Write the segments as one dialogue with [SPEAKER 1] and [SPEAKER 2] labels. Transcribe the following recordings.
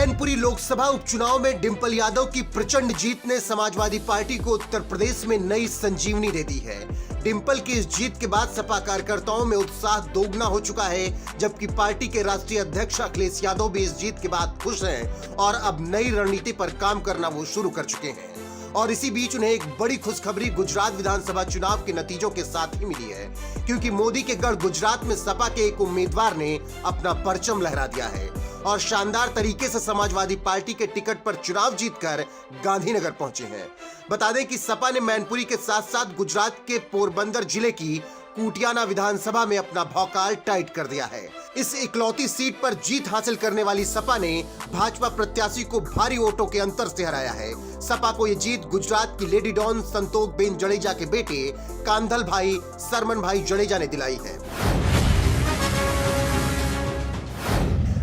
[SPEAKER 1] मैनपुरी लोकसभा उपचुनाव में डिंपल यादव की प्रचंड जीत ने समाजवादी पार्टी को उत्तर प्रदेश में नई संजीवनी दे दी है। डिंपल की इस जीत के बाद सपा कार्यकर्ताओं में उत्साह दोगुना हो चुका है, जबकि पार्टी के राष्ट्रीय अध्यक्ष अखिलेश यादव भी इस जीत के बाद खुश हैं और अब नई रणनीति पर काम करना वो शुरू कर चुके हैं। और इसी बीच उन्हें एक बड़ी खुशखबरी गुजरात विधानसभा चुनाव के नतीजों के साथ ही मिली है, क्योंकि मोदी के गढ़ गुजरात में सपा के एक उम्मीदवार ने अपना परचम लहरा दिया है और शानदार तरीके से समाजवादी पार्टी के टिकट पर चुनाव जीतकर गांधीनगर पहुंचे हैं। बता दें कि सपा ने मैनपुरी के साथ साथ गुजरात के पोरबंदर जिले की कुटियाना विधानसभा में अपना भौकाल टाइट कर दिया है। इस इकलौती सीट पर जीत हासिल करने वाली सपा ने भाजपा प्रत्याशी को भारी वोटों के अंतर से हराया है। सपा को ये जीत गुजरात की lady don Santokh Ben Jadeja के बेटे कांधल भाई सरमन भाई जडेजा ने दिलाई है।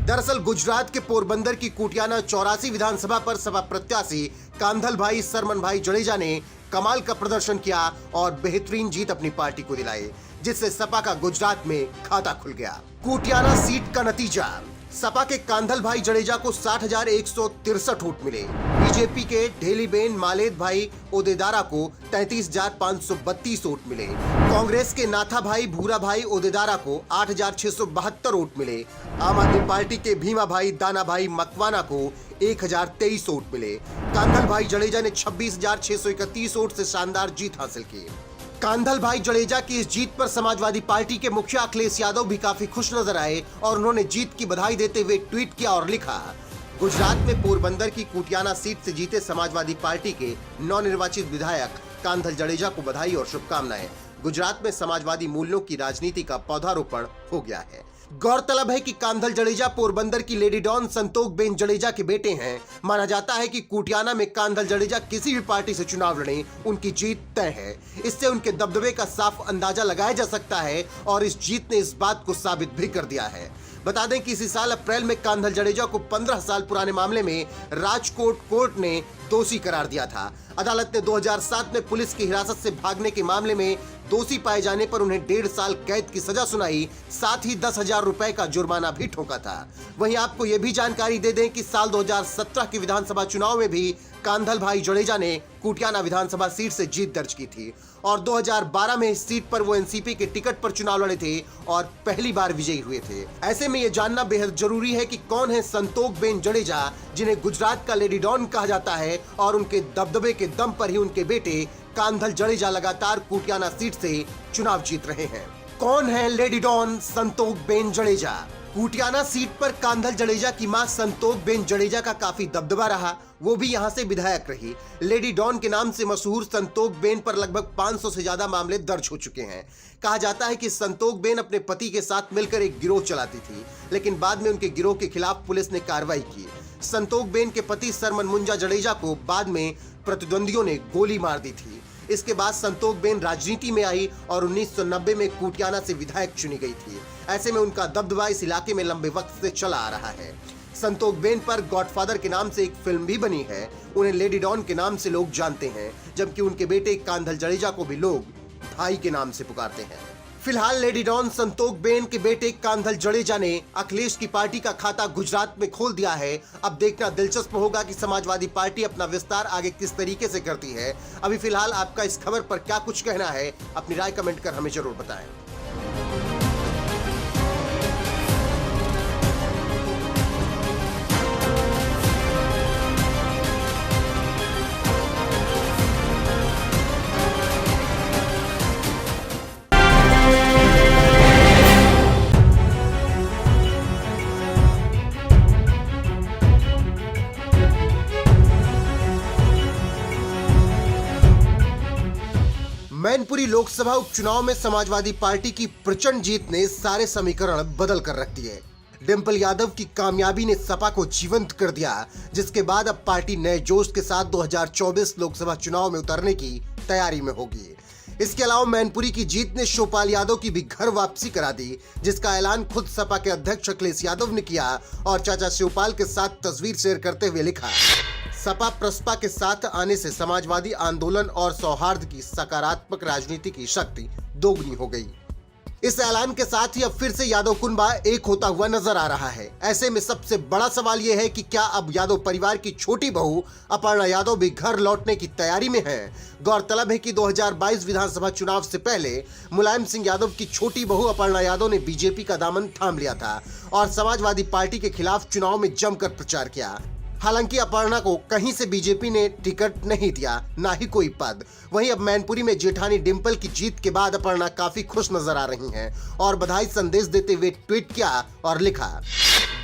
[SPEAKER 1] दरअसल गुजरात के पोरबंदर की कुटियाना 84 विधानसभा पर सपा प्रत्याशी कांधल भाई सरमन भाई जडेजा ने कमाल का प्रदर्शन किया और बेहतरीन जीत अपनी पार्टी को दिलाई, जिससे सपा का गुजरात में खाता खुल गया। कुटियाना सीट का नतीजा, सपा के कांधल भाई जडेजा को 60,163 वोट मिले। बीजेपी के ढेलीबेन मालेद भाई ओदेदारा को 33,532 वोट मिले। कांग्रेस के नाथा भाई भूरा भाई ओदेदारा को 8,672 वोट मिले। आम आदमी पार्टी के भीमा भाई दाना भाई मकवाना को 1,023 वोट मिले। कांधल भाई जडेजा ने 26,631 वोट से शानदार जीत हासिल की। कांधल भाई जडेजा की इस जीत पर समाजवादी पार्टी के मुखिया अखिलेश यादव भी काफी खुश नजर आए और उन्होंने जीत की बधाई देते हुए ट्वीट किया और लिखा, गुजरात में पोरबंदर की कुटियाना सीट से जीते समाजवादी पार्टी के नवनिर्वाचित विधायक कांधल जडेजा को बधाई और शुभकामनाएं। गुजरात में समाजवादी मूल्यों की राजनीति का पौधारोपण हो गया है। गौरतलब है कि कांधल जडेजा पोरबंदर की lady don Santokh Ben Jadeja के बेटे हैं। माना जाता है कि कुटियाना में कांधल जडेजा किसी भी पार्टी से चुनाव लड़े, उनकी जीत तय है। इससे उनके दबदबे का साफ अंदाजा लगाया जा सकता है और इस जीत ने इस बात को साबित भी कर दिया है। बता दें कि इसी साल अप्रैल में कांधल जडेजा को 15 साल पुराने मामले में राजकोट कोर्ट ने दोषी करार दिया था। अदालत ने 2007 में पुलिस की हिरासत से भागने के मामले में दोषी पाए जाने पर उन्हें 1.5 साल कैद की सजा सुनाई, साथ ही 10,000 रुपए का जुर्माना भी ठोका था। वहीं आपको यह भी जानकारी दे दें कि साल 2017 के विधानसभा चुनाव में भी कांधल भाई जडेजा ने कुटियाना विधानसभा सीट से जीत दर्ज की थी और 2012 में इस सीट पर वो एनसीपी के टिकट पर चुनाव लड़े थे और पहली बार विजयी हुए थे। ऐसे में ये जानना बेहद जरूरी है कि कौन है संतोख बेन जडेजा, जिन्हें गुजरात का लेडी डॉन कहा जाता है और उनके दबदबे के दम पर ही उनके बेटे कांधल जडेजा लगातार कुटियाना सीट से चुनाव जीत रहे हैं। कौन है lady don Santokh Ben Jadeja? Kutiyana seat पर कांधल जडेजा की मां संतोख बेन जडेजा का काफी दबदबा रहा, वो भी यहां से विधायक रही। लेडी डॉन के नाम से मशहूर संतोख बेन पर लगभग 500 से ज्यादा मामले दर्ज हो चुके हैं। कहा जाता है कि संतोख बेन अपने पति के साथ मिलकर एक गिरोह चलाती थी, लेकिन बाद में उनके गिरोह के खिलाफ पुलिस ने कार्रवाई की। संतोख बेन के पति सरमन मुंजा जडेजा को बाद में प्रतिद्वंदियों ने गोली मार दी थी। इसके बाद संतोख बेन राजनीति में आई और 1990 में कुटियाना से विधायक चुनी गई थी। ऐसे में उनका दबदबा इस इलाके में लंबे वक्त से चला आ रहा है। संतोख बेन पर गॉडफादर के नाम से एक फिल्म भी बनी है। उन्हें लेडी डॉन के नाम से लोग जानते हैं, जबकि उनके बेटे कांधल जडेजा को भी लोग भाई के नाम से पुकारते हैं। फिलहाल लेडी डॉन संतोख बेन के बेटे कांधल जडेजा ने अखिलेश की पार्टी का खाता गुजरात में खोल दिया है। अब देखना दिलचस्प होगा कि समाजवादी पार्टी अपना विस्तार आगे किस तरीके से करती है। अभी फिलहाल आपका इस खबर पर क्या कुछ कहना है, अपनी राय कमेंट कर हमें जरूर बताएं। मैनपुरी लोकसभा उपचुनाव में समाजवादी पार्टी की प्रचंड जीत ने सारे समीकरण बदल कर रख दिए। डिंपल यादव की कामयाबी ने सपा को जीवंत कर दिया, जिसके बाद अब पार्टी नए जोश के साथ 2024 लोकसभा चुनाव में उतरने की तैयारी में होगी। इसके अलावा मैनपुरी की जीत ने शिवपाल यादव की भी घर वापसी करा दी, जिसका ऐलान खुद सपा के अध्यक्ष अखिलेश यादव ने किया और चाचा शिवपाल के साथ तस्वीर शेयर करते हुए लिखा, सपा प्रसपा के साथ आने से समाजवादी आंदोलन और सौहार्द की सकारात्मक राजनीति की शक्ति दोगुनी हो गई। इस ऐलान के साथ ही अब फिर से यादव कुनबा एक होता हुआ नजर आ रहा है। ऐसे में सबसे बड़ा सवाल यह है कि क्या अब यादव परिवार की छोटी बहू अपर्णा यादव भी घर लौटने की तैयारी में है। गौरतलब है कि 2022 विधानसभा चुनाव से पहले मुलायम सिंह यादव की छोटी बहू अपर्णा यादव ने बीजेपी का दामन थाम लिया था और समाजवादी पार्टी के खिलाफ चुनाव में जमकर प्रचार किया। हालांकि अपर्णा को कहीं से बीजेपी ने टिकट नहीं दिया, ना ही कोई पद। वहीं अब मैनपुरी में जेठानी डिंपल की जीत के बाद अपर्णा काफी खुश नजर आ रही हैं और बधाई संदेश देते हुए ट्वीट किया और लिखा,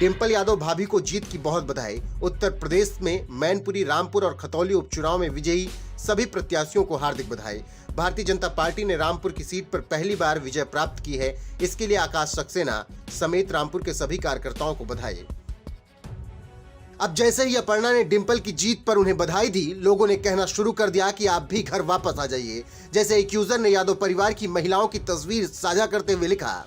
[SPEAKER 1] डिंपल यादव भाभी को जीत की बहुत बधाई। उत्तर प्रदेश में मैनपुरी, रामपुर और खतौली उपचुनाव में विजयी सभी प्रत्याशियों को हार्दिक बधाई। भारतीय जनता पार्टी ने रामपुर की सीट पर पहली बार विजय प्राप्त की है। इसके लिए आकाश सक्सेना समेत रामपुर के सभी कार्यकर्ताओं को बधाई। अब जैसे ही अपर्णा ने डिंपल की जीत पर उन्हें बधाई दी, लोगों ने कहना शुरू कर दिया कि आप भी घर वापस आ जाइए। जैसे एक यूजर ने यादव परिवार की महिलाओं की तस्वीर साझा करते हुए लिखा,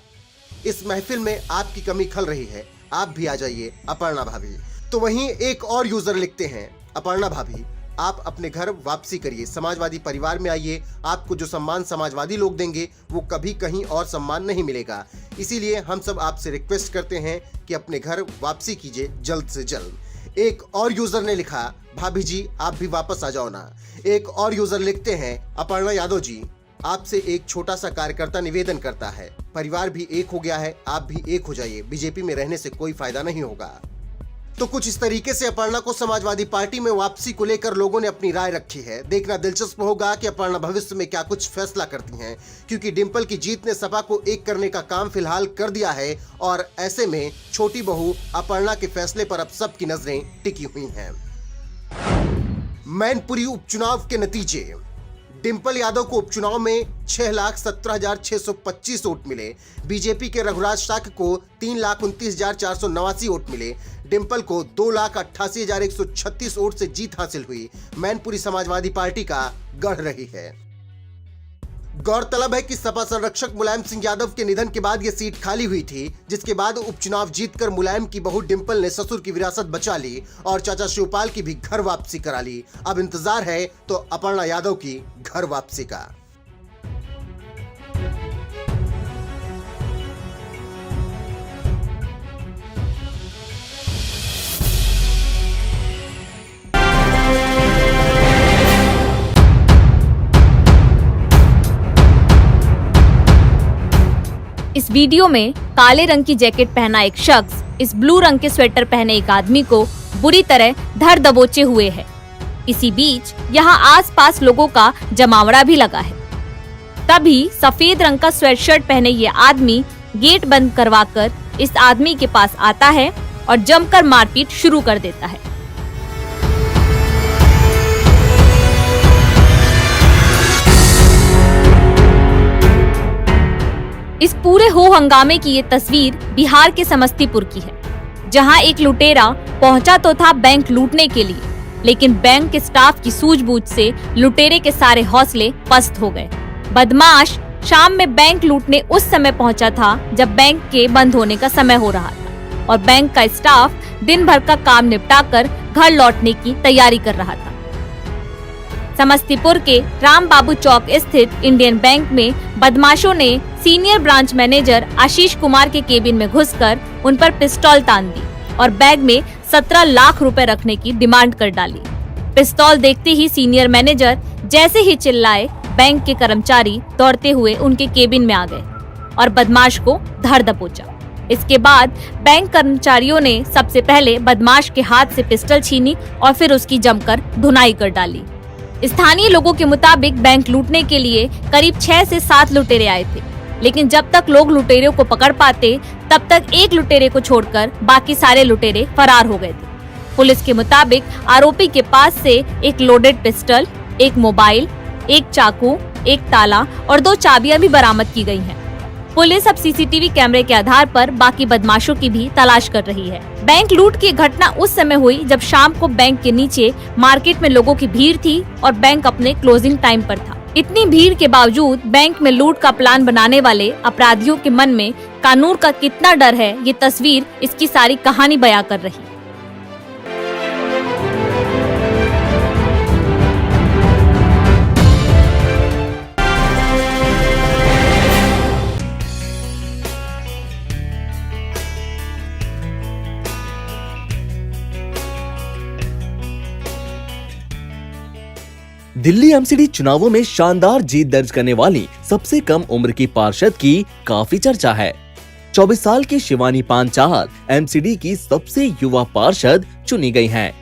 [SPEAKER 1] इस महफिल में आपकी कमी खल रही है, आप भी आ जाइए अपर्णा भाभी। तो वहीं एक और यूजर लिखते हैं, अपर्णा भाभी आप अपने घर वापसी करिए, समाजवादी परिवार में आइए। आपको जो सम्मान समाजवादी लोग देंगे वो कभी कहीं और सम्मान नहीं मिलेगा। इसीलिए हम सब आपसे रिक्वेस्ट करते हैं कि अपने घर वापसी कीजिए जल्द से जल्द। एक और यूजर ने लिखा, भाभी जी आप भी वापस आ जाओ ना। एक और यूजर लिखते हैं, अपर्णा यादव जी आपसे एक छोटा सा कार्यकर्ता निवेदन करता है, परिवार भी एक हो गया है, आप भी एक हो जाइए, बीजेपी में रहने से कोई फायदा नहीं होगा। तो कुछ इस तरीके से अपर्णा को समाजवादी पार्टी में वापसी को लेकर लोगों ने अपनी राय रखी है। देखना दिलचस्प होगा कि अपर्णा भविष्य में क्या कुछ फैसला करती हैं, क्योंकि डिंपल की जीत ने सपा को एक करने का काम फिलहाल कर दिया है और ऐसे में छोटी बहू अपर्णा के फैसले पर अब सबकी नजरें टिकी हुई हैं। मैनपुरी उपचुनाव के नतीजे, डिंपल यादव को उपचुनाव में 6,17,625 वोट मिले। बीजेपी के रघुराज शाक्य को 3,29,489 वोट मिले। डिंपल को 2,88,136 वोट से जीत हासिल हुई। मैनपुरी समाजवादी पार्टी का गढ़ रही है। गौरतलब है कि सपा संरक्षक मुलायम सिंह यादव के निधन के बाद यह सीट खाली हुई थी, जिसके बाद उपचुनाव जीतकर मुलायम की बहू डिंपल ने ससुर की विरासत बचा ली और चाचा शिवपाल की भी घर वापसी करा ली। अब इंतजार है तो अपर्णा यादव की घर वापसी का।
[SPEAKER 2] इस वीडियो में काले रंग की जैकेट पहना एक शख्स इस ब्लू रंग के स्वेटर पहने एक आदमी को बुरी तरह धर दबोचे हुए है। इसी बीच यहाँ आसपास लोगों का जमावड़ा भी लगा है। तभी सफेद रंग का स्वेटशर्ट पहने ये आदमी गेट बंद करवाकर इस आदमी के पास आता है और जमकर मारपीट शुरू कर देता है। इस पूरे हो हंगामे की ये तस्वीर बिहार के समस्तीपुर की है, जहां एक लुटेरा पहुंचा तो था बैंक लूटने के लिए, लेकिन बैंक के स्टाफ की सूझबूझ से लुटेरे के सारे हौसले पस्त हो गए। बदमाश शाम में बैंक लूटने उस समय पहुंचा था जब बैंक के बंद होने का समय हो रहा था और बैंक का स्टाफ दिन भर का काम निपटाकर घर लौटने की तैयारी कर रहा था। समस्तीपुर के राम बाबू चौक स्थित इंडियन बैंक में बदमाशों ने senior branch manager Ashish Kumar के केबिन में घुसकर उन पर पिस्तौल तान दी और बैग में 17 लाख रुपए रखने की डिमांड कर डाली। पिस्तौल देखते ही सीनियर मैनेजर जैसे ही चिल्लाए, बैंक के कर्मचारी दौड़ते हुए उनके केबिन में आ गए और बदमाश को धर दबोचा। इसके बाद बैंक कर्मचारियों ने सबसे पहले बदमाश के हाथ से पिस्टल छीनी और फिर उसकी जमकर धुनाई कर डाली। स्थानीय लोगों के मुताबिक बैंक लूटने के लिए करीब 6 से 7 लुटेरे आए थे, लेकिन जब तक लोग लुटेरों को पकड़ पाते तब तक एक लुटेरे को छोड़कर बाकी सारे लुटेरे फरार हो गए थे। पुलिस के मुताबिक आरोपी के पास से एक लोडेड पिस्टल, एक मोबाइल, एक चाकू, एक ताला और 2 चाबियां भी बरामद की गई हैं। पुलिस अब सीसीटीवी कैमरे के आधार पर बाकी बदमाशों की भी तलाश कर रही है। बैंक लूट की घटना उस समय हुई जब शाम को बैंक के नीचे मार्केट में लोगों की भीड़ थी और बैंक अपने क्लोजिंग टाइम पर था। इतनी भीड़ के बावजूद बैंक में लूट का प्लान बनाने वाले अपराधियों के मन में कानून का कितना डर है, ये तस्वीर इसकी सारी कहानी बयां कर रही है।
[SPEAKER 3] दिल्ली एमसीडी चुनावों में शानदार जीत दर्ज करने वाली सबसे कम उम्र की पार्षद की काफी चर्चा है। 24 साल की शिवानी पांचाल एमसीडी की सबसे युवा पार्षद चुनी गई हैं।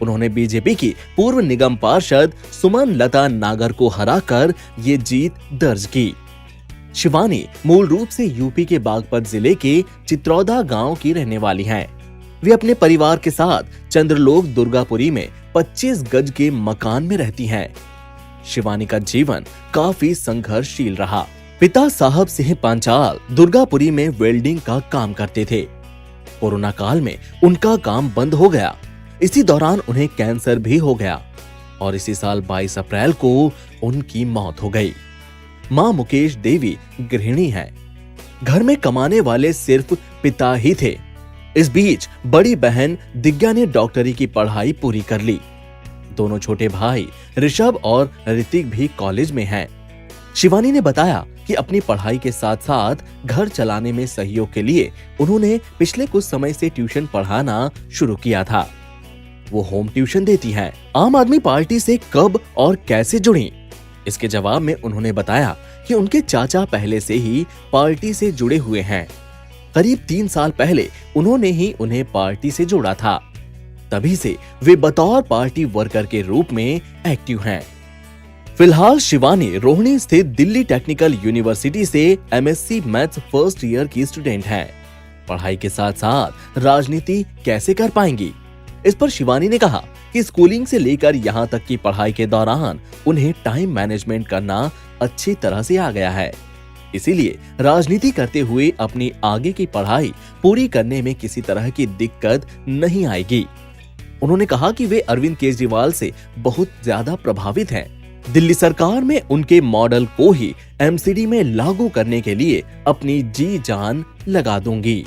[SPEAKER 3] उन्होंने बीजेपी की पूर्व निगम पार्षद सुमन लता नागर को हराकर ये जीत दर्ज की। शिवानी मूल रूप से यूपी के बागपत जिले के चित्रौदा गांव की रहने वाली हैं। वे अपने परिवार के साथ चंद्रलोक दुर्गापुरी में 25 गज के मकान में रहती हैं। शिवानी का जीवन काफी संघर्षशील रहा। पिता साहब सिंह पांचाल दुर्गापुरी में वेल्डिंग का काम करते थे। कोरोना काल में उनका काम बंद हो गया। इसी दौरान उन्हें कैंसर भी हो गया और इसी साल 22 अप्रैल को उनकी मौत हो गई। मां मुकेश देवी गृहिणी हैं। घर में कमाने वाले सिर्फ पिता ही थे। इस बीच बड़ी बहन दिग्या ने डॉक्टरी की पढ़ाई पूरी कर ली। दोनों छोटे भाई ऋषभ और ऋतिक भी कॉलेज में हैं। शिवानी ने बताया कि अपनी पढ़ाई के साथ साथ घर चलाने में सहयोग के लिए उन्होंने पिछले कुछ समय से ट्यूशन पढ़ाना शुरू किया था। वो होम ट्यूशन देती हैं। आम आदमी पार्टी से कब और कैसे जुड़ी, इसके जवाब में उन्होंने बताया कि उनके चाचा पहले से ही पार्टी से जुड़े हुए हैं। करीब 3 साल पहले उन्होंने ही उन्हें पार्टी से जोड़ा था। तभी से वे बतौर पार्टी वर्कर के रूप में एक्टिव हैं। फिलहाल शिवानी रोहिणी स्थित दिल्ली टेक्निकल यूनिवर्सिटी से एमएससी मैथ्स फर्स्ट ईयर की स्टूडेंट हैं। पढ़ाई के साथ साथ राजनीति कैसे कर पाएंगी, इस पर शिवानी ने कहा कि स्कूलिंग से लेकर यहाँ तक की पढ़ाई के दौरान उन्हें टाइम मैनेजमेंट करना अच्छी तरह से आ गया है। इसीलिए राजनीति करते हुए अपनी आगे की पढ़ाई पूरी करने में किसी तरह की दिक्कत नहीं आएगी। उन्होंने कहा कि वे अरविंद केजरीवाल से बहुत ज्यादा प्रभावित हैं। दिल्ली सरकार में उनके मॉडल को ही एमसीडी में लागू करने के लिए अपनी जी जान लगा दूंगी।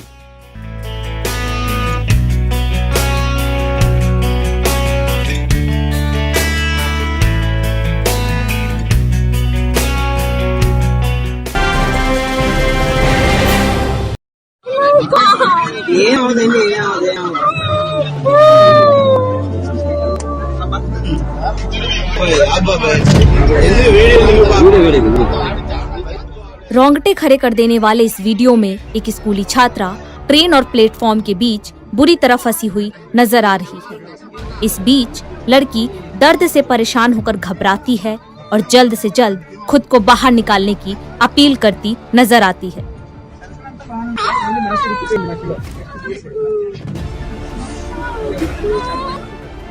[SPEAKER 2] रोंगटे खड़े कर देने वाले इस वीडियो में एक स्कूली छात्रा ट्रेन और प्लेटफॉर्म के बीच बुरी तरह फंसी हुई नजर आ रही है। इस बीच लड़की दर्द से परेशान होकर घबराती है और जल्द से जल्द खुद को बाहर निकालने की अपील करती नजर आती है।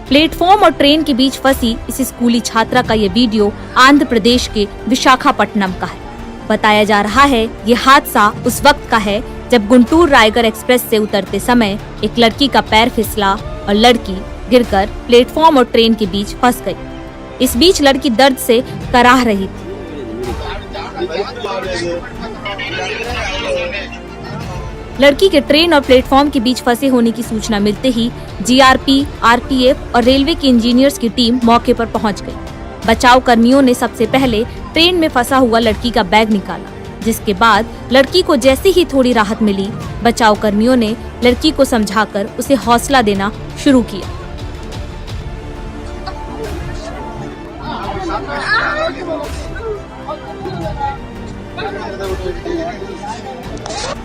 [SPEAKER 2] प्लेटफॉर्म और ट्रेन के बीच फंसी इस स्कूली छात्रा का ये वीडियो आंध्र प्रदेश के विशाखापट्टनम का है। बताया जा रहा है ये हादसा उस वक्त का है जब गुंटूर रायगढ़ एक्सप्रेस से उतरते समय एक लड़की का पैर फिसला और लड़की गिरकर प्लेटफॉर्म और ट्रेन के बीच फंस गई। इस बीच लड़की दर्द से कराह रही थी। लड़की के ट्रेन और प्लेटफॉर्म के बीच फंसे होने की सूचना मिलते ही जीआरपी, आरपीएफ और रेलवे की इंजीनियर्स की टीम मौके पर पहुंच गई। बचाव कर्मियों ने सबसे पहले ट्रेन में फंसा हुआ लड़की का बैग निकाला, जिसके बाद लड़की को जैसे ही थोड़ी राहत मिली, बचाव कर्मियों ने लड़की को समझाकर उसे हौसला देना शुरू किया।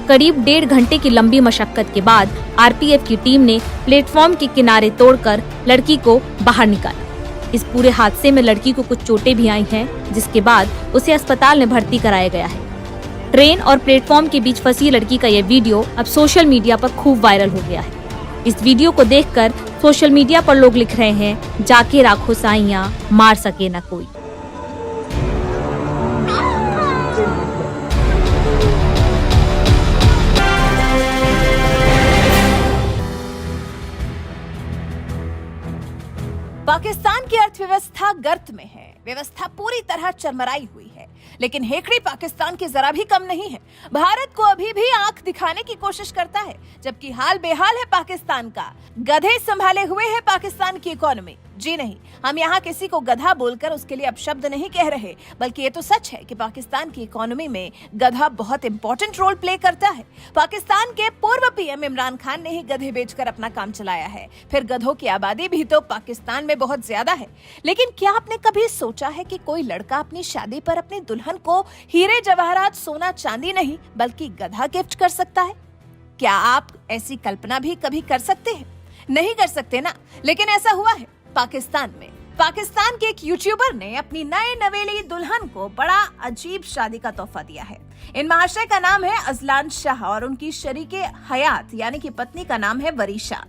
[SPEAKER 2] करीब 1.5 घंटे की लंबी मशक्कत के बाद आरपीएफ की टीम ने प्लेटफॉर्म के किनारे तोड़कर लड़की को बाहर निकाला। इस पूरे हादसे में लड़की को कुछ चोटें भी आई हैं, जिसके बाद उसे अस्पताल में भर्ती कराया गया है। ट्रेन और प्लेटफॉर्म के बीच फंसी लड़की का यह वीडियो अब सोशल मीडिया पर खूब वायरल हो गया है। इस वीडियो को देखकर सोशल मीडिया पर लोग लिख रहे हैं, जाके राखो साइयां, मार सके न कोई।
[SPEAKER 4] पाकिस्तान की अर्थव्यवस्था गर्त में है। व्यवस्था पूरी तरह चरमराई हुई है। लेकिन हेकड़ी पाकिस्तान की जरा भी कम नहीं है। भारत को अभी भी आंख दिखाने की कोशिश करता है, जबकि हाल बेहाल है पाकिस्तान का। गधे संभाले हुए है पाकिस्तान की इकोनॉमी। जी नहीं, हम यहाँ किसी को गधा बोलकर उसके लिए अपशब्द नहीं कह रहे, बल्कि ये तो सच है कि पाकिस्तान की इकोनॉमी में गधा बहुत इंपॉर्टेंट रोल प्ले करता है। पाकिस्तान के पूर्व पीएम इमरान खान ने ही गधे बेचकर अपना काम चलाया है। फिर गधों की आबादी भी तो पाकिस्तान में बहुत ज्यादा है। लेकिन क्या आपने कभी सोचा है कि कोई लड़का अपनी शादी पर अपनी दुल्हन को हीरे जवाहरात सोना चांदी नहीं बल्कि गधा गिफ्ट कर सकता है? क्या आप ऐसी कल्पना भी कभी कर सकते हैं? नहीं कर सकते ना, लेकिन ऐसा हुआ है पाकिस्तान में। पाकिस्तान के एक यूट्यूबर ने अपनी नए नवेली दुल्हन को बड़ा अजीब शादी का तोहफा दिया है। इन महाशय का नाम है अजलान शाह और उनकी शरीके हयात यानी कि पत्नी का नाम है वरीशा।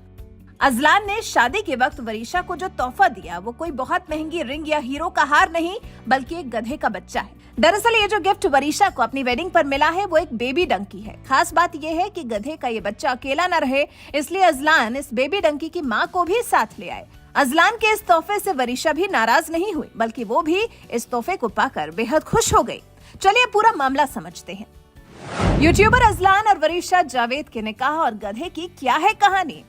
[SPEAKER 4] अजलान ने शादी के वक्त वरीशा को जो तोहफा दिया वो कोई बहुत महंगी रिंग या हीरो का हार नहीं बल्कि एक गधे का बच्चा है। दरअसल ये जो गिफ्ट वरीशा को अपनी वेडिंग पर मिला है वो एक बेबी डंकी है। खास बात ये है कि गधे का ये बच्चा अकेला न रहे, इसलिए अजलान इस बेबी डंकी की माँ को भी साथ ले आए। अजलान के इस तोहफे से वरीशा भी नाराज नहीं हुई, बल्कि वो भी इस तोहफे को पाकर बेहद खुश हो गई। चलिए पूरा मामला समझते हैं। यूट्यूबर अजलान और वरीशा जावेद के निकाह और गधे की क्या है कहानी।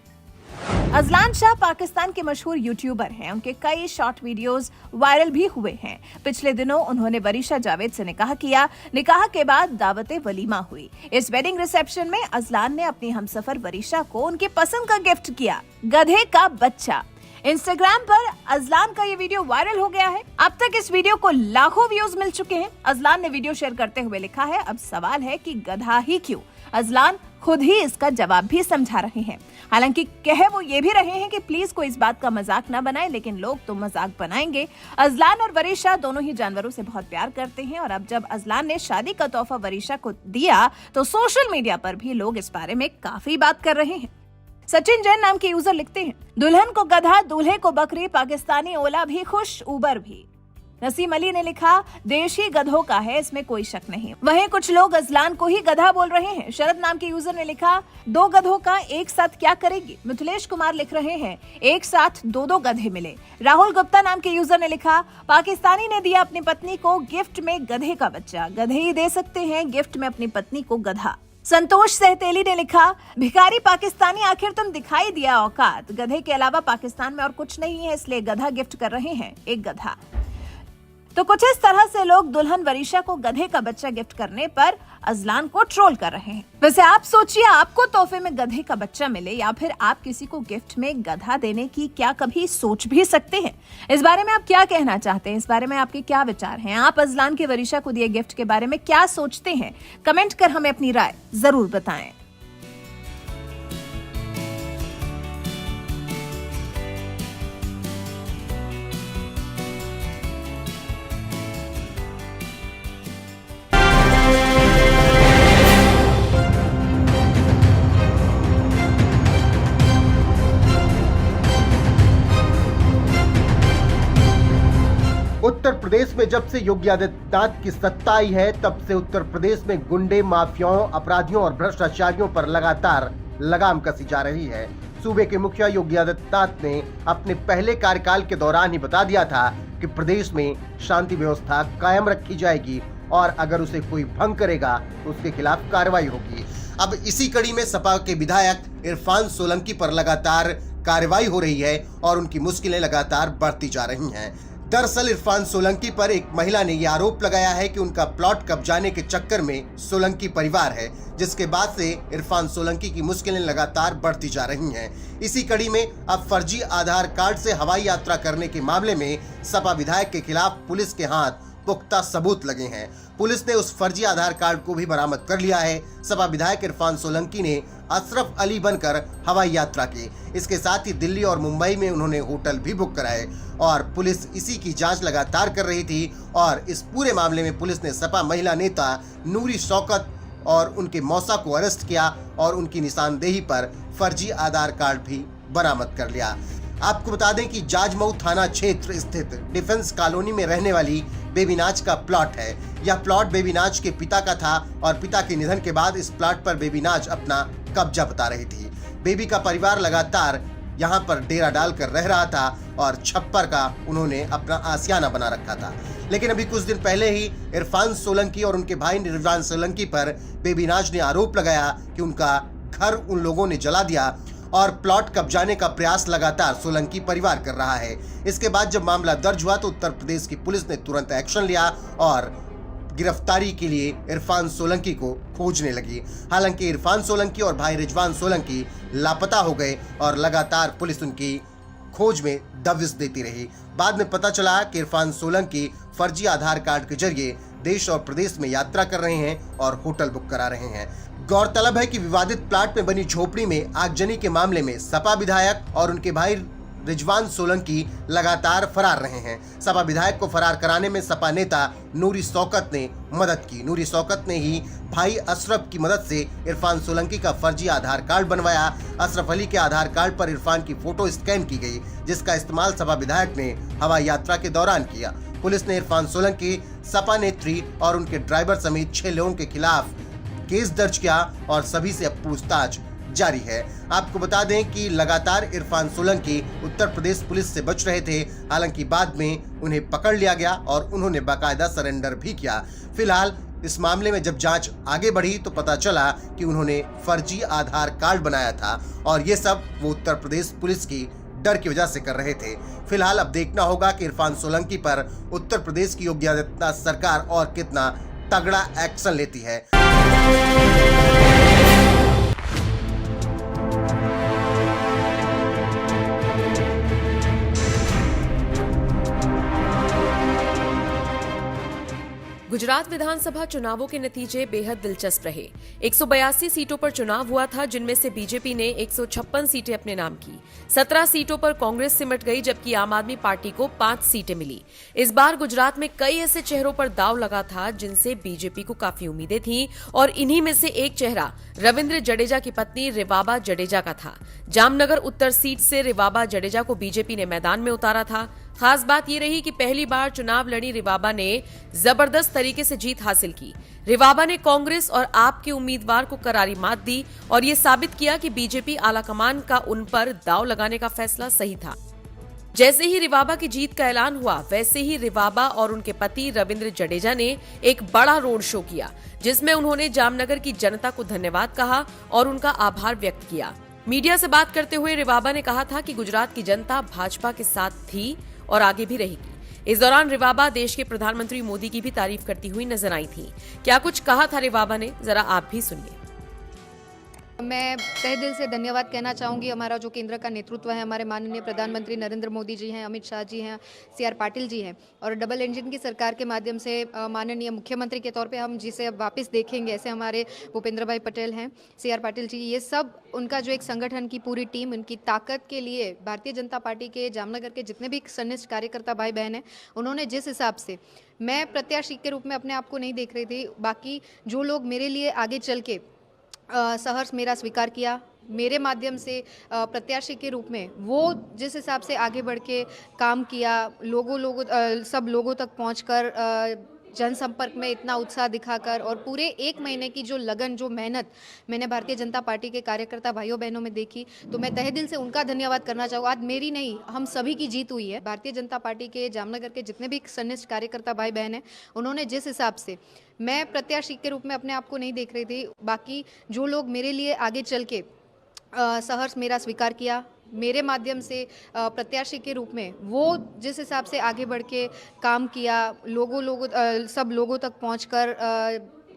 [SPEAKER 4] अजलान शाह पाकिस्तान के मशहूर यूट्यूबर हैं। उनके कई शॉर्ट वीडियोस वायरल भी हुए हैं। पिछले दिनों उन्होंने वरीशा जावेद से निकाह किया। निकाह के बाद दावते वलीमा हुई। इस वेडिंग रिसेप्शन में अजलान ने अपनी हमसफर वरीशा को उनकी पसंद का गिफ्ट किया, गधे का बच्चा। इंस्टाग्राम पर अजलान का ये वीडियो वायरल हो गया है। अब तक इस वीडियो को लाखों व्यूज मिल चुके हैं। अजलान ने वीडियो शेयर करते हुए लिखा है, अब सवाल है कि गधा ही क्यों। अजलान खुद ही इसका जवाब भी समझा रहे हैं। हालांकि कह वो ये भी रहे हैं कि प्लीज कोई इस बात का मजाक ना बनाए, लेकिन लोग तो मजाक बनाएंगे। अजलान और वरीशा दोनों ही जानवरों से बहुत प्यार करते हैं और अब जब अजलान ने शादी का तोहफा वरीशा को दिया तो सोशल मीडिया पर भी लोग इस बारे में काफी बात कर रहे हैं। सचिन जैन नाम के यूजर लिखते हैं, दुल्हन को गधा, दूल्हे को बकरी, पाकिस्तानी ओला भी खुश, उबर भी। नसीम अली ने लिखा, देश ही गधों का है, इसमें कोई शक नहीं। वहीं कुछ लोग अजलान को ही गधा बोल रहे हैं। शरद नाम के यूजर ने लिखा, दो गधों का एक साथ क्या करेगी। मिथिलेश कुमार लिख रहे हैं, एक साथ दो दो गधे मिले। राहुल गुप्ता नाम के यूजर ने लिखा, पाकिस्तानी ने दिया अपनी पत्नी को गिफ्ट में गधे का बच्चा, गधे ही दे सकते हैं गिफ्ट में अपनी पत्नी को गधा। संतोष सहतेली ने लिखा, भिखारी पाकिस्तानी आखिर तुम दिखाई दिया औकात, गधे के अलावा पाकिस्तान में और कुछ नहीं है इसलिए गधा गिफ्ट कर रहे हैं, एक गधा। तो कुछ इस तरह से लोग दुल्हन वरीशा को गधे का बच्चा गिफ्ट करने पर अजलान को ट्रोल कर रहे हैं। वैसे आप सोचिए, आपको तोहफे में गधे का बच्चा मिले या फिर आप किसी को गिफ्ट में गधा देने की क्या कभी सोच भी सकते हैं? इस बारे में आप क्या कहना चाहते हैं? इस बारे में आपके क्या विचार हैं? आप अजलान के वरीशा को दिए गिफ्ट के बारे में क्या सोचते हैं? कमेंट कर हमें अपनी राय जरूर बताएं।
[SPEAKER 1] उत्तर प्रदेश में जब से योगी आदित्यनाथ की सत्ता आई है तब से उत्तर प्रदेश में गुंडे, माफियाओं, अपराधियों और भ्रष्टाचारियों पर लगातार लगाम कसी जा रही है। सूबे के मुखिया योगी आदित्यनाथ ने अपने पहले कार्यकाल के दौरान ही बता दिया था कि प्रदेश में शांति व्यवस्था कायम रखी जाएगी और अगर उसे कोई भंग करेगा तो उसके खिलाफ कार्रवाई होगी। अब इसी कड़ी में सपा के विधायक इरफान सोलंकी पर लगातार कार्रवाई हो रही है और उनकी मुश्किलें लगातार बढ़ती जा रही हैं। दरअसल इरफान सोलंकी पर एक महिला ने यह आरोप लगाया है कि उनका प्लॉट कब्जाने के चक्कर में सोलंकी परिवार है, जिसके बाद से इरफान सोलंकी की मुश्किलें लगातार बढ़ती जा रही हैं। इसी कड़ी में अब फर्जी आधार कार्ड से हवाई यात्रा करने के मामले में सपा विधायक के खिलाफ पुलिस के हाथ पुख्ता सबूत लगे हैं। पुलिस ने उस फर्जी आधार कार्ड को भी बरामद कर लिया है। सपा विधायक इरफान सोलंकी ने अशरफ अली बनकर हवाई यात्रा की। इसके साथ ही दिल्ली और मुंबई में उन्होंने होटल भी बुक कराए और पुलिस इसी की जांच लगातार कर रही थी। और इस पूरे मामले में पुलिस ने सपा महिला नेता नूरी शौकत और उनके मौसा को अरेस्ट किया और उनकी निशानदेही पर फर्जी आधार कार्ड भी बरामद कर लिया। आपको बता दें कि जाजमऊ थाना क्षेत्र स्थित डिफेंस कॉलोनी में रहने वाली बेबी नाज का प्लॉट है। यह प्लॉट बेबी नाज के पिता का था और पिता के निधन के बाद इस प्लॉट पर बेबी नाज अपना कब्जा बता रही थी। बेबी का परिवार लगातार यहां पर डेरा डालकर रह रहा था और छप्पर का उन्होंने अपना आशियाना बना रखा था। लेकिन अभी कुछ दिन पहले ही इरफान सोलंकी और उनके भाई रिजवान सोलंकी पर बेबीनाज ने आरोप लगाया कि उनका घर उन लोगों ने जला दिया और प्लॉट कब्जाने का प्रयास लगातार सोलंकी परिवार कर रहा है। इसके बाद जब मामला दर्ज हुआ तो उत्तर प्रदेश की पुलिस ने तुरंत एक्शन लिया और गिरफ्तारी के लिए इरफान सोलंकी को खोजने लगी। हालांकि इरफान सोलंकी और भाई रिजवान सोलंकी लापता हो गए और लगातार पुलिस उनकी खोज में दबिश देती रही। बाद में पता चला कि इरफान सोलंकी फर्जी आधार कार्ड के जरिए देश और प्रदेश में यात्रा कर रहे हैं और होटल बुक करा रहे हैं। गौरतलब है कि विवादित प्लाट में बनी झोपड़ी में आगजनी के मामले में सपा विधायक और उनके भाई रिजवान सोलंकी लगातार फरार रहे हैं। सपा विधायक को फरार कराने में सपा नेता नूरी शौकत ने मदद की। नूरी शौकत ने ही भाई अशरफ की मदद से इरफान सोलंकी का फर्जी आधार कार्ड बनवाया। अशरफ अली के आधार कार्ड पर इरफान की फोटो स्कैन की गई, जिसका इस्तेमाल सपा विधायक ने हवाई यात्रा के दौरान किया। पुलिस ने इरफान सोलंकी, सपा नेत्री और उनके ड्राइवर समेत 6 लोगों के खिलाफ केस दर्ज किया और सभी से अब पूछताछ जारी है। आपको बता दें कि लगातार इरफान सोलंकी उत्तर प्रदेश पुलिस से बच रहे थे। हालांकि बाद में उन्हें पकड़ लिया गया और उन्होंने बाकायदा सरेंडर भी किया। फिलहाल इस मामले में जब जांच आगे बढ़ी तो पता चला कि उन्होंने फर्जी आधार कार्ड बनाया था और ये सब वो उत्तर प्रदेश पुलिस की डर की वजह से कर रहे थे। फिलहाल अब देखना होगा कि इरफान सोलंकी पर उत्तर प्रदेश की योगी आदित्यनाथ सरकार और कितना तगड़ा एक्शन लेती है।
[SPEAKER 5] गुजरात विधानसभा चुनावों के नतीजे बेहद दिलचस्प रहे। 182 सीटों पर चुनाव हुआ था, जिनमें से बीजेपी ने 156 सीटें अपने नाम की। 17 सीटों पर कांग्रेस सिमट गई, जबकि आम आदमी पार्टी को 5 सीटें मिली। इस बार गुजरात में कई ऐसे चेहरों पर दांव लगा था जिनसे बीजेपी को काफी उम्मीदें थीं और इन्हीं में से एक चेहरा रविंद्र जडेजा की पत्नी रिवाबा जडेजा का था। जामनगर उत्तर सीट से रिवाबा जडेजा को बीजेपी ने मैदान में उतारा था। खास बात यह रही कि पहली बार चुनाव लड़ी रिवाबा ने जबरदस्त तरीके से जीत हासिल की। रिवाबा ने कांग्रेस और आप के उम्मीदवार को करारी मात दी और ये साबित किया कि बीजेपी आलाकमान का उन पर दांव लगाने का फैसला सही था। जैसे ही रिवाबा की जीत का ऐलान हुआ, वैसे ही रिवाबा और उनके पति रविंद्र जडेजा ने एक बड़ा रोड शो किया, जिसमें उन्होंने जामनगर की जनता को धन्यवाद कहा और उनका आभार व्यक्त किया। मीडिया से बात करते हुए रिवाबा ने कहा था कि गुजरात की जनता भाजपा के साथ थी और आगे भी रहेगी। इस दौरान रिवाबा देश के प्रधानमंत्री मोदी की भी तारीफ करती हुई नजर आई थी। क्या कुछ कहा था रिवाबा ने, जरा आप भी सुनिए।
[SPEAKER 6] मैं तहे दिल से धन्यवाद कहना चाहूँगी। हमारा जो केंद्र का नेतृत्व है, हमारे माननीय प्रधानमंत्री नरेंद्र मोदी जी हैं, अमित शाह जी हैं, CR पाटिल जी हैं और डबल इंजन की सरकार के माध्यम से माननीय मुख्यमंत्री के तौर पे हम जिसे अब वापस देखेंगे, ऐसे हमारे भूपेंद्र भाई पटेल हैं, CR पाटिल जी, ये सब उनका जो एक संगठन की पूरी टीम, उनकी ताकत के लिए भारतीय जनता पार्टी के जामनगर के जितने भी सन्निष्ठ कार्यकर्ता भाई बहन हैं, उन्होंने जिस हिसाब से, मैं प्रत्याशी के रूप में अपने आप को नहीं देख रही थी, बाकी जो लोग मेरे लिए आगे चल के सहर्ष मेरा स्वीकार किया, मेरे माध्यम से प्रत्याशी के रूप में वो जिस हिसाब से आगे बढ़ के काम किया, सब लोगों तक पहुंचकर जनसंपर्क में इतना उत्साह दिखाकर और पूरे 1 महीने की जो लगन, जो मेहनत मैंने भारतीय जनता पार्टी के कार्यकर्ता भाइयों बहनों में देखी, तो मैं तहे दिल से उनका धन्यवाद करना चाहूँगा। आज मेरी नहीं, हम सभी की जीत हुई है। भारतीय जनता पार्टी के जामनगर के जितने भी सन्निष्ठ कार्यकर्ता भाई बहन हैं, उन्होंने जिस हिसाब से, मैं प्रत्याशी के रूप में अपने आप को नहीं देख रही थी, बाकी जो लोग मेरे लिए आगे चल के सहर्ष मेरा स्वीकार किया, मेरे माध्यम से प्रत्याशी के रूप में वो जिस हिसाब से आगे बढ़ के काम किया, सब लोगों तक पहुंचकर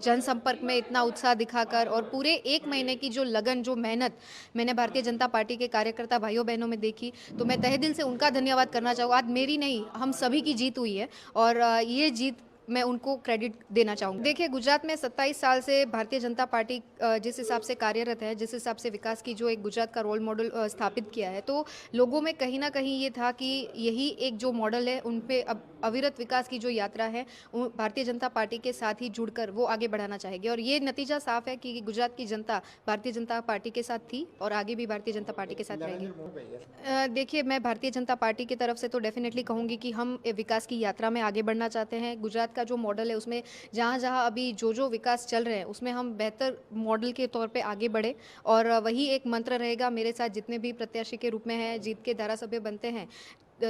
[SPEAKER 6] जनसंपर्क में इतना उत्साह दिखाकर और पूरे 1 महीने की जो लगन, जो मेहनत मैंने भारतीय जनता पार्टी के कार्यकर्ता भाइयों बहनों में देखी, तो मैं तहे दिल से उनका धन्यवाद करना चाहूँगा। आज मेरी नहीं, हम सभी की जीत हुई है और ये जीत मैं उनको क्रेडिट देना चाहूँगी। देखिए, गुजरात में 27 साल से भारतीय जनता पार्टी जिस हिसाब से कार्यरत है, जिस हिसाब से विकास की जो एक गुजरात का रोल मॉडल स्थापित किया है, तो लोगों में कहीं ना कहीं ये था कि यही एक जो मॉडल है, उन पे अब अविरत विकास की जो यात्रा है, भारतीय जनता पार्टी के साथ ही जुड़कर वो आगे बढ़ाना चाहेगी और ये नतीजा साफ है कि गुजरात की जनता भारतीय जनता पार्टी के साथ थी और आगे भी भारतीय जनता पार्टी के साथ रहेगी। देखिए, मैं भारतीय जनता पार्टी की तरफ से तो डेफिनेटली कहूँगी कि हम विकास की यात्रा में आगे बढ़ना चाहते हैं। गुजरात का जो मॉडल है उसमें जहाँ जहाँ अभी जो विकास चल रहे हैं उसमें हम बेहतर मॉडल के तौर पे आगे बढ़े, और वही एक मंत्र रहेगा मेरे साथ जितने भी प्रत्याशी के रूप में हैं, जीत के धारासभ्य बनते हैं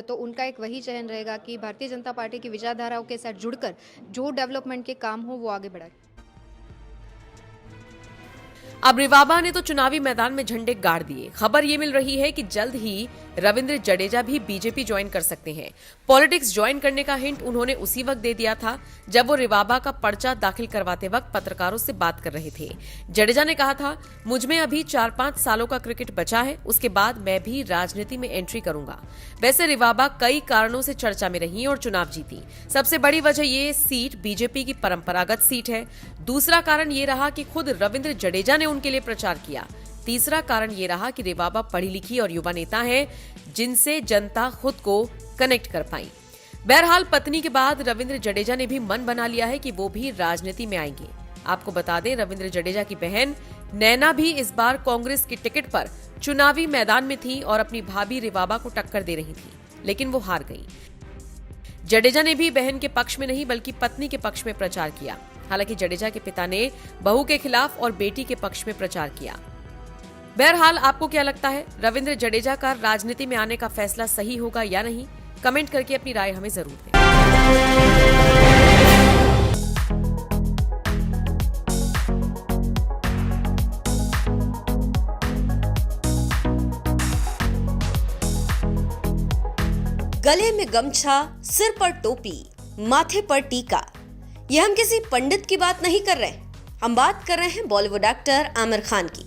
[SPEAKER 6] तो उनका एक वही चयन रहेगा कि भारतीय जनता पार्टी की विचारधाराओं के साथ जुड़कर जो डेवलपमेंट के काम हो वो आगे बढ़ाए।
[SPEAKER 5] अब रिवाबा ने तो चुनावी मैदान में झंडे गाड़ दिए। खबर ये मिल रही है कि जल्द ही रविंद्र जडेजा भी बीजेपी ज्वाइन कर सकते हैं। पॉलिटिक्स ज्वाइन करने का हिंट उन्होंने उसी वक्त दे दिया था जब वो रिवाबा का पर्चा दाखिल करवाते वक्त पत्रकारों से बात कर रहे थे। जडेजा ने कहा था, मुझ में अभी 4-5 सालों का क्रिकेट बचा है, उसके बाद मैं भी राजनीति में एंट्री करूंगा। वैसे रिवाबा कई कारणों से चर्चा में रही और चुनाव जीती। सबसे बड़ी वजह ये सीट बीजेपी की परंपरागत सीट है। दूसरा कारण ये रहा कि खुद रविंद्र जडेजा ने उनके लिए प्रचार किया। तीसरा कारण ये रहा कि रिवाबा पढ़ी लिखी और युवा नेता हैं जिनसे जनता खुद को कनेक्ट कर पाई। बहरहाल पत्नी के बाद रविंद्र जडेजा ने भी मन बना लिया है कि वो भी राजनीति में आएंगे। आपको बता दें, रविंद्र जडेजा की बहन नैना भी इस बार कांग्रेस की टिकट पर चुनावी मैदान में थी और अपनी भाभी रिवाबा को टक्कर दे रही थी, लेकिन वो हार गई। जडेजा ने भी बहन के पक्ष में नहीं बल्कि पत्नी के पक्ष में प्रचार किया। हालांकि जडेजा के पिता ने बहू के खिलाफ और बेटी के पक्ष में प्रचार किया। बहरहाल आपको क्या लगता है, रविंद्र जडेजा का राजनीति में आने का फैसला सही होगा या नहीं? कमेंट करके अपनी राय हमें जरूर दें।
[SPEAKER 7] गले में गमछा, सिर पर टोपी, माथे पर टीका। यह हम किसी पंडित की बात नहीं कर रहे, हम बात कर रहे हैं बॉलीवुड एक्टर आमिर खान की।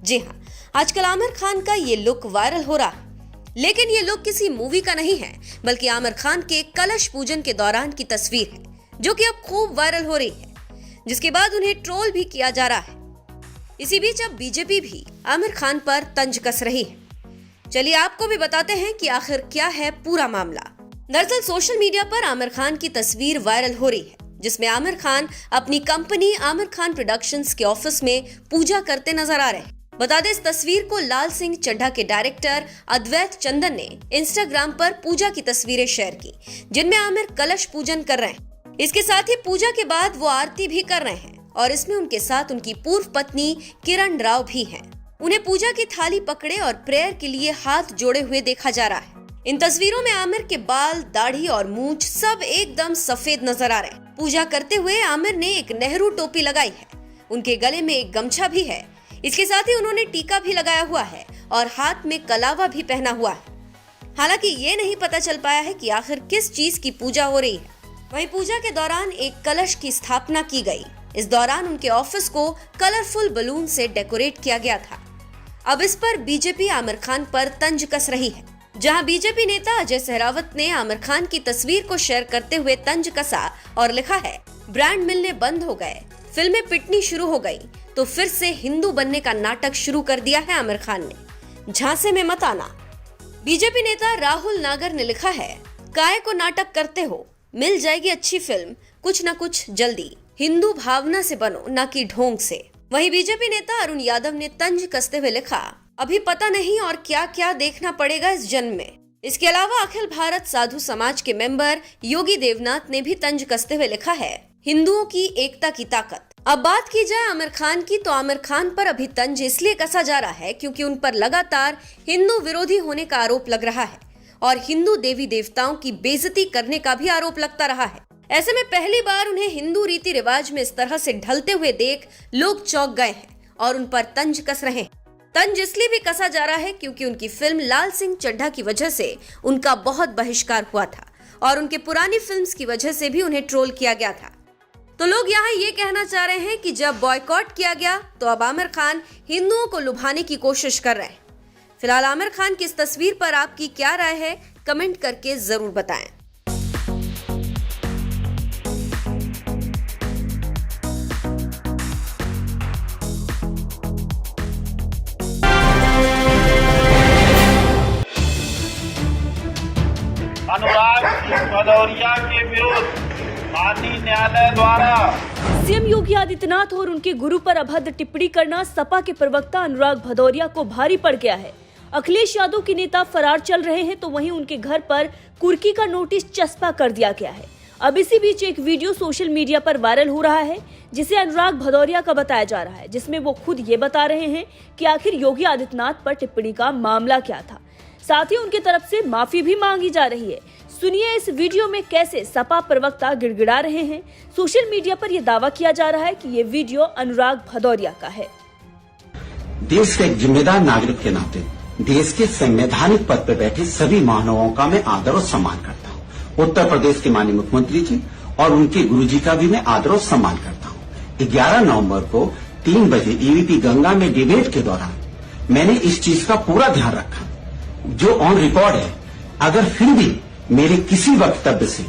[SPEAKER 7] जी हाँ, आजकल आमिर खान का ये लुक वायरल हो रहा है, लेकिन ये लुक किसी मूवी का नहीं है बल्कि आमिर खान के कलश पूजन के दौरान की तस्वीर है, जो कि अब खूब वायरल हो रही है, जिसके बाद उन्हें ट्रोल भी किया जा रहा है। इसी बीच अब बीजेपी भी आमिर खान पर तंज कस रही है। चलिए आपको भी बताते हैं कि आखिर क्या है पूरा मामला। दरअसल सोशल मीडिया पर आमिर खान की तस्वीर वायरल हो रही है, जिसमें आमिर खान अपनी कंपनी आमिर खान प्रोडक्शंस के ऑफिस में पूजा करते नजर आ रहे हैं। बता दें, इस तस्वीर को लाल सिंह चड्ढा के डायरेक्टर अद्वैत चंदन ने इंस्टाग्राम पर पूजा की तस्वीरें शेयर की, जिनमें आमिर कलश पूजन कर रहे हैं। इसके साथ ही पूजा के बाद वो आरती भी कर रहे हैं और इसमें उनके साथ उनकी पूर्व पत्नी किरण राव भी हैं। उन्हें पूजा की थाली पकड़े और प्रेयर के लिए हाथ जोड़े हुए देखा जा रहा है। इन तस्वीरों में आमिर के बाल, दाढ़ी और मूंछ सब एकदम सफेद नजर आ रहे हैं। पूजा करते हुए आमिर ने एक नेहरू टोपी लगाई है, उनके गले में एक गमछा भी है। इसके साथ ही उन्होंने टीका भी लगाया हुआ है और हाथ में कलावा भी पहना हुआ है। हालांकि ये नहीं पता चल पाया है कि आखिर किस चीज की पूजा हो रही है। वहीं पूजा के दौरान एक कलश की स्थापना की गई। इस दौरान उनके ऑफिस को कलरफुल बलून से डेकोरेट किया गया था। अब इस पर बीजेपी आमिर खान पर तंज कस रही है। जहां बीजेपी नेता अजय सहरावत ने आमिर खान की तस्वीर को शेयर करते हुए तंज कसा और लिखा है, ब्रांड मिलने बंद हो गए, फिल्में पिटनी शुरू हो गई, तो फिर से हिंदू बनने का नाटक शुरू कर दिया है आमिर खान ने, झांसे में मत आना। बीजेपी नेता राहुल नागर ने लिखा है, काय को नाटक करते हो, मिल जाएगी अच्छी फिल्म कुछ न कुछ जल्दी, हिंदू भावना से बनो न कि ढोंग से। वहीं बीजेपी नेता अरुण यादव ने तंज कसते हुए लिखा, अभी पता नहीं और क्या क्या देखना पड़ेगा इस जन्म में। इसके अलावा अखिल भारत साधु समाज के मेंबर योगी देवनाथ ने भी तंज कसते हुए लिखा है, हिंदुओं की एकता की ताकत। अब बात की जाए आमिर खान की, तो आमिर खान पर अभी तंज इसलिए कसा जा रहा है क्योंकि उन पर लगातार हिंदू विरोधी होने का आरोप लग रहा है और हिंदू देवी देवताओं की बेइज्जती करने का भी आरोप लगता रहा है। ऐसे में पहली बार उन्हें हिंदू रीति रिवाज में इस तरह से ढलते हुए देख लोग चौंक गए हैं और उन पर तंज कस रहे हैं। तंज इसलिए भी कसा जा रहा है क्योंकि उनकी फिल्म लाल सिंह चड्ढा की वजह से उनका बहुत बहिष्कार हुआ था और उनके पुरानी फिल्म्स की वजह से भी उन्हें ट्रोल किया गया था। तो लोग यहाँ ये कहना चाह रहे हैं कि जब बॉयकॉट किया गया तो अब आमिर खान हिंदुओं को लुभाने की कोशिश कर रहे हैं। फिलहाल आमिर खान की इस तस्वीर पर आपकी क्या राय है, कमेंट करके जरूर बताएं।
[SPEAKER 8] अनुराग भदौरिया के विरुद्ध माननीय न्यायालय द्वारा
[SPEAKER 9] सीएम योगी आदित्यनाथ और उनके गुरु पर अभद्र टिप्पणी करना सपा के प्रवक्ता अनुराग भदौरिया को भारी पड़ गया है। अखिलेश यादव के नेता फरार चल रहे हैं तो वहीं उनके घर पर कुर्की का नोटिस चस्पा कर दिया गया है। अब इसी बीच एक वीडियो सोशल मीडिया पर वायरल हो रहा है जिसे अनुराग भदौरिया का बताया जा रहा है, जिसमें वो खुद ये बता रहे हैं कि आखिर योगी आदित्यनाथ पर टिप्पणी का मामला क्या था। साथ ही उनकी तरफ से माफी भी मांगी जा रही है। सुनिए इस वीडियो में कैसे सपा प्रवक्ता गिड़गिड़ा रहे हैं। सोशल मीडिया पर यह दावा किया जा रहा है कि ये वीडियो अनुराग भदौरिया का है।
[SPEAKER 10] देश के एक जिम्मेदार नागरिक के नाते देश के संवैधानिक पद पर बैठे सभी महानुभावों का मैं आदर और सम्मान करता हूँ। उत्तर प्रदेश के माननीय मुख्यमंत्री जी और उनके गुरुजी का भी मैं आदर और सम्मान करता हूँ। 11 नवंबर को 3 बजे ईवीपी गंगा में डिबेट के दौरान मैंने इस चीज का पूरा ध्यान रखा जो ऑन रिकॉर्ड है। अगर फिर भी मेरे किसी वक्तव्य से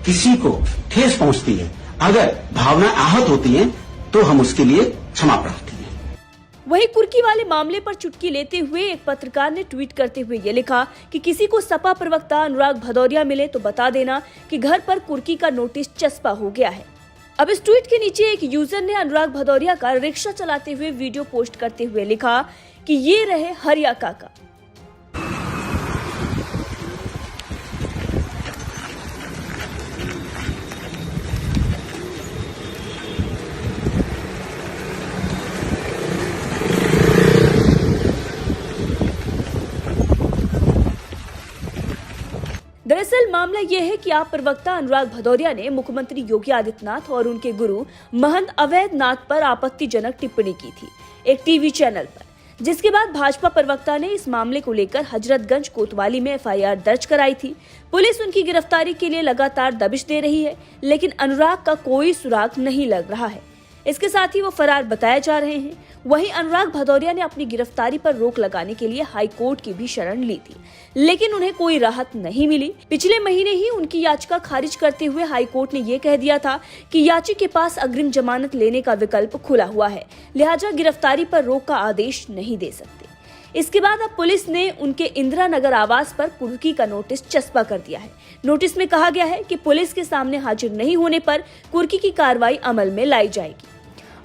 [SPEAKER 10] किसी को ठेस पहुंचती है, अगर भावना आहत होती है, तो हम उसके लिए क्षमा प्रार्थी हैं।
[SPEAKER 9] वहीं कुर्की वाले मामले पर चुटकी लेते हुए एक पत्रकार ने ट्वीट करते हुए ये लिखा कि किसी को सपा प्रवक्ता अनुराग भदौरिया मिले तो बता देना कि घर पर कुर्की का नोटिस चस्पा हो गया है। अब इस ट्वीट के नीचे एक यूजर ने अनुराग भदौरिया का रिक्शा चलाते हुए वीडियो पोस्ट करते हुए लिखा कि ये रहे हरिया काका। दरअसल मामला यह है कि आप प्रवक्ता अनुराग भदौरिया ने मुख्यमंत्री योगी आदित्यनाथ और उनके गुरु महंत अवैधनाथ पर आपत्तिजनक टिप्पणी की थी एक टीवी चैनल पर, जिसके बाद भाजपा प्रवक्ता ने इस मामले को लेकर हजरतगंज कोतवाली में एफआईआर दर्ज कराई थी। पुलिस उनकी गिरफ्तारी के लिए लगातार दबिश दे रही है, लेकिन अनुराग का कोई सुराग नहीं लग रहा है। इसके साथ ही वो फरार बताए जा रहे हैं। वहीं अनुराग भदौरिया ने अपनी गिरफ्तारी पर रोक लगाने के लिए हाई कोर्ट की भी शरण ली थी, लेकिन उन्हें कोई राहत नहीं मिली। पिछले महीने ही उनकी याचिका खारिज करते हुए हाई कोर्ट ने ये कह दिया था कि याची के पास अग्रिम जमानत लेने का विकल्प खुला हुआ है, लिहाजा गिरफ्तारी पर रोक का आदेश नहीं दे सकते। इसके बाद अब पुलिस ने उनके इंदिरा नगर आवास पर कुर्की का नोटिस चस्पा कर दिया है। नोटिस में कहा गया है कि पुलिस के सामने हाजिर नहीं होने पर कुर्की की कार्रवाई अमल में लाई जाएगी।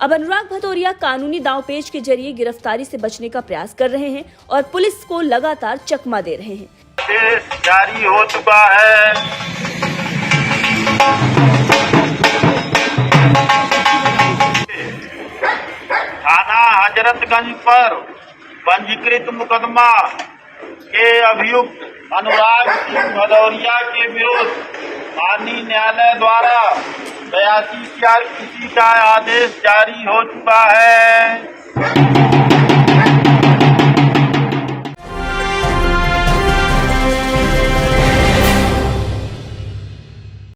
[SPEAKER 9] अब अनुराग भदौरिया कानूनी दांवपेच के जरिए गिरफ्तारी से बचने का प्रयास कर रहे हैं और पुलिस को लगातार चकमा दे रहे हैं।
[SPEAKER 8] आदेश जारी हो चुका है। थाना हजरतगंज पर पंजीकृत मुकदमा के अभियुक्त अनुराग सिंह भदौरिया के विरुद्ध माननीय न्यायालय द्वारा 82 का आदेश जारी हो चुका है।